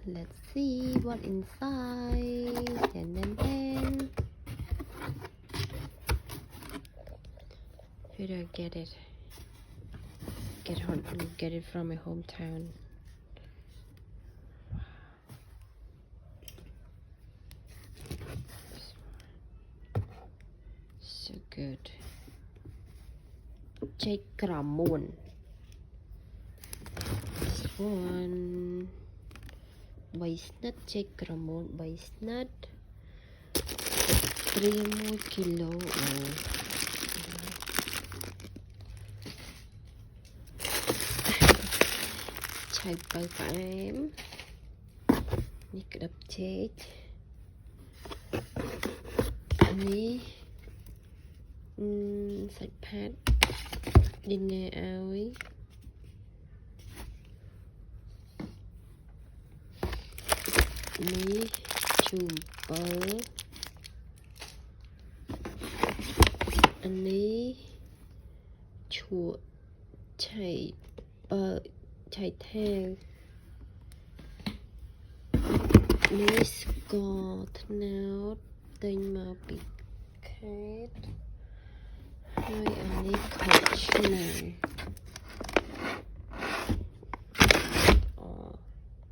let's see what inside. Then. Where do I get it? Get it from my hometown. So good. Check Ramon. This one. Baisnat check Ramon. Baisnat. 3 kilo. Chai bao em. Ni cái đập chết. Ni sạch phát. Đi nghe ơi. Ni chùm bơ. Anh ní chua chai bơ chai theo. Ní score nào tên màu bị khét. Rồi anh ní coach này.